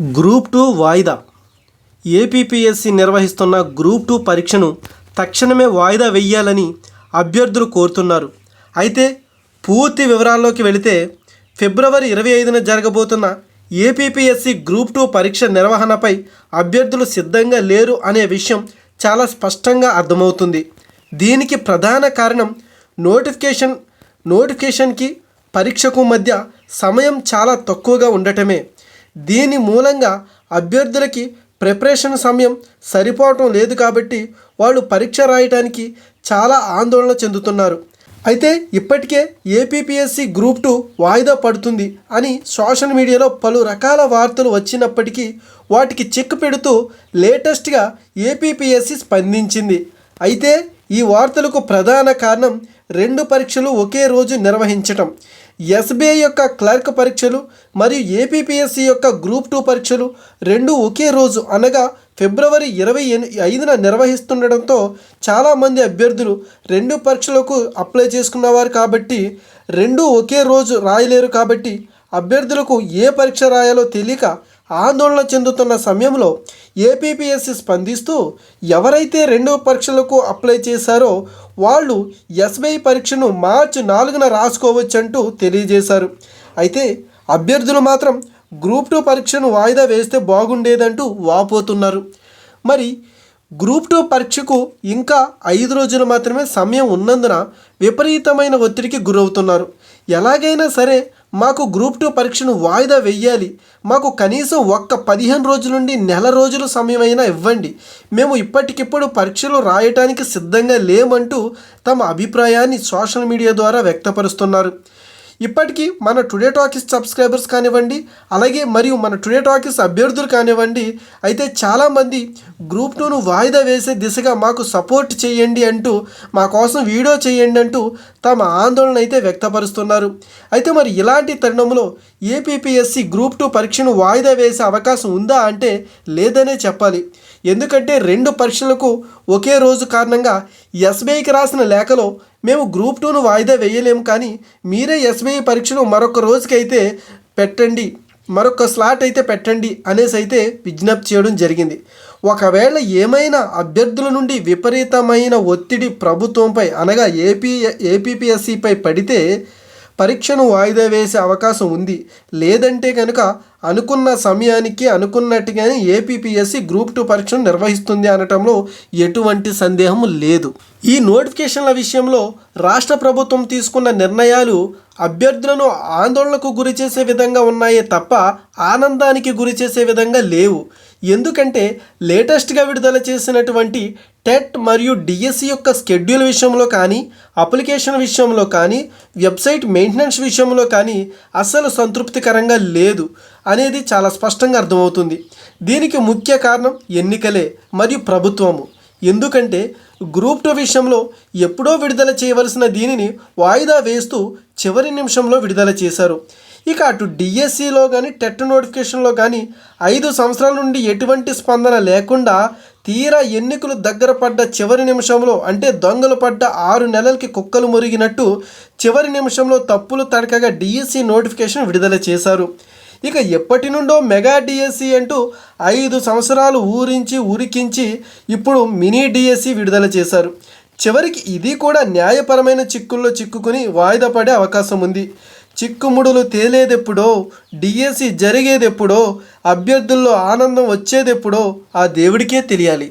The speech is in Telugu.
గ్రూప్ 2 వాయిదా. ఏపీపీఎస్సీ నిర్వహిస్తున్న గ్రూప్ 2 పరీక్షను తక్షణమే వాయిదా వేయాలని అభ్యర్థులు కోరుతున్నారు. అయితే పూర్తి వివరాల్లోకి వెళితే ఫిబ్రవరి 25న జరగబోతున్న ఏపీపీఎస్సీ గ్రూప్ 2 పరీక్ష నిర్వహణపై అభ్యర్థులు సిద్ధంగా లేరు అనే విషయం చాలా స్పష్టంగా అర్థమవుతుంది. దీనికి ప్రధాన కారణం నోటిఫికేషన్కి పరీక్షకు మధ్య సమయం చాలా తక్కువగా ఉండటమే. దీని మూలంగా అభ్యర్థులకి ప్రిపరేషన్ సమయం సరిపోవటం లేదు కాబట్టి వాళ్ళు పరీక్ష రాయడానికి చాలా ఆందోళన చెందుతున్నారు. అయితే ఇప్పటికే ఏపీపీఎస్సీ గ్రూప్ 2 వాయిదా పడుతుంది అని సోషల్ మీడియాలో పలు రకాల వార్తలు వచ్చినప్పటికీ వాటికి చెక్ పెడుతూ లేటెస్ట్గా ఏపీపీఎస్సీ స్పందించింది. అయితే ఈ వార్తలకు ప్రధాన కారణం 2 పరీక్షలు ఒకే రోజు నిర్వహించటం. ఎస్బీఐ యొక్క క్లర్క్ పరీక్షలు మరియు ఏపీపీఎస్సీ యొక్క గ్రూప్ 2 పరీక్షలు రెండు ఒకే రోజు అనగా ఫిబ్రవరి 25న నిర్వహిస్తుండటంతో చాలామంది అభ్యర్థులు 2 పరీక్షలకు అప్లై చేసుకున్నవారు కాబట్టి రెండు ఒకే రోజు రాయలేరు. కాబట్టి అభ్యర్థులకు ఏ పరీక్ష రాయాలో తెలియక ఆందోళన చెందుతున్న సమయంలో ఏపీపీఎస్సీ స్పందిస్తూ ఎవరైతే 2 పరీక్షలకు అప్లై చేశారో వాళ్ళు ఎస్బీఐ పరీక్షను మార్చి 4న రాసుకోవచ్చంటూ తెలియజేశారు. అయితే అభ్యర్థులు మాత్రం గ్రూప్ 2 పరీక్షను వాయిదా వేస్తే బాగుండేదంటూ వాపోతున్నారు. మరి గ్రూప్ 2 పరీక్షకు ఇంకా 5 రోజులు మాత్రమే సమయం ఉన్నందున విపరీతమైన ఒత్తిడికి గురవుతున్నారు. ఎలాగైనా సరే మాకు గ్రూప్ 2 పరీక్షను వాయిదా వేయాలి, మాకు కనీసం 15 రోజుల నుండి నెల రోజుల సమయమైనా ఇవ్వండి, మేము ఇప్పటికిప్పుడు పరీక్షలు రాయటానికి సిద్ధంగా లేమంటూ తమ అభిప్రాయాన్ని సోషల్ మీడియా ద్వారా వ్యక్తపరుస్తున్నారు. ఇప్పటికీ మన టుడే టాకీస్ సబ్స్క్రైబర్స్ కానివ్వండి, అలాగే మరియు మన టుడే టాకీస్ అభ్యర్థులు కానివ్వండి, అయితే చాలామంది గ్రూప్ 2ను వాయిదా వేసే దిశగా మాకు సపోర్ట్ చేయండి అంటూ, మా కోసం వీడియో చేయండి అంటూ తమ ఆందోళన అయితే వ్యక్తపరుస్తున్నారు. అయితే మరి ఇలాంటి తరుణంలో ఏపీపీఎస్సీ గ్రూప్ 2 పరీక్షను వాయిదా వేసే అవకాశం ఉందా అంటే లేదనే చెప్పాలి. ఎందుకంటే 2 పరీక్షలకు ఒకే రోజు కారణంగా ఎస్బీఐకి రాసిన లేఖలో మేము గ్రూప్ 2ను వాయిదా వేయలేము, కానీ మీరే ఎస్బీఐ పరీక్షను మరొక రోజుకైతే పెట్టండి, మరొక స్లాట్ అయితే పెట్టండి అనేసి అయితే విజ్ఞప్తి చేయడం జరిగింది. ఒకవేళ ఏమైనా అభ్యర్థుల నుండి విపరీతమైన ఒత్తిడి ప్రభుత్వంపై అనగా ఏపీపీఎస్సీపై పడితే పరీక్షను వాయిదా వేసే అవకాశం ఉంది. లేదంటే కనుక అనుకున్న సమయానికి అనుకున్నట్టుగానే ఏపీపీఎస్సీ గ్రూప్ 2 పరీక్షను నిర్వహిస్తుంది అనటంలో ఎటువంటి సందేహం లేదు. ఈ నోటిఫికేషన్ల విషయంలో రాష్ట్ర ప్రభుత్వం తీసుకున్న నిర్ణయాలు అభ్యర్థులను ఆందోళనకు గురి చేసే విధంగా ఉన్నాయే తప్ప ఆనందానికి గురి చేసే విధంగా లేవు. ఎందుకంటే లేటెస్ట్గా విడుదల చేసినటువంటి టెట్ మరియు డిఎస్సి యొక్క స్కెడ్యూల్ విషయంలో కానీ, అప్లికేషన్ విషయంలో కానీ, వెబ్సైట్ మెయింటెనెన్స్ విషయంలో కానీ అస్సలు సంతృప్తికరంగా లేదు అనేది చాలా స్పష్టంగా అర్థమవుతుంది. దీనికి ముఖ్య కారణం ఎన్నికలే మరియు ప్రభుత్వము. ఎందుకంటే గ్రూప్ 2 విషయంలో ఎప్పుడో విడుదల చేయవలసిన దీనిని వాయిదా వేస్తూ చివరి నిమిషంలో విడుదల చేశారు. ఇక అటు డిఎస్సిలో కానీ టెట్ నోటిఫికేషన్లో కానీ 5 సంవత్సరాల నుండి ఎటువంటి స్పందన లేకుండా తీరా ఎన్నికలు దగ్గర పడ్డ చివరి నిమిషంలో, అంటే దొంగలు పడ్డ 6 నెలలకి కుక్కలు మురిగినట్టు చివరి నిమిషంలో తప్పులు తడకగా డిఎస్సి నోటిఫికేషన్ విడుదల చేశారు. ఇక ఎప్పటి నుండో మెగా డిఎస్సి అంటూ 5 సంవత్సరాలు ఉరికించి ఇప్పుడు మినీ డిఎస్సి విడుదల చేశారు. చివరికి ఇది కూడా న్యాయపరమైన చిక్కుల్లో చిక్కుకుని వాయిదా పడే అవకాశం ఉంది. చిక్కుముడులు తేలేదెప్పుడో, డిఎస్సి జరిగేదెప్పుడో, అభ్యర్థుల్లో ఆనందం వచ్చేదెప్పుడో ఆ దేవుడికే తెలియాలి.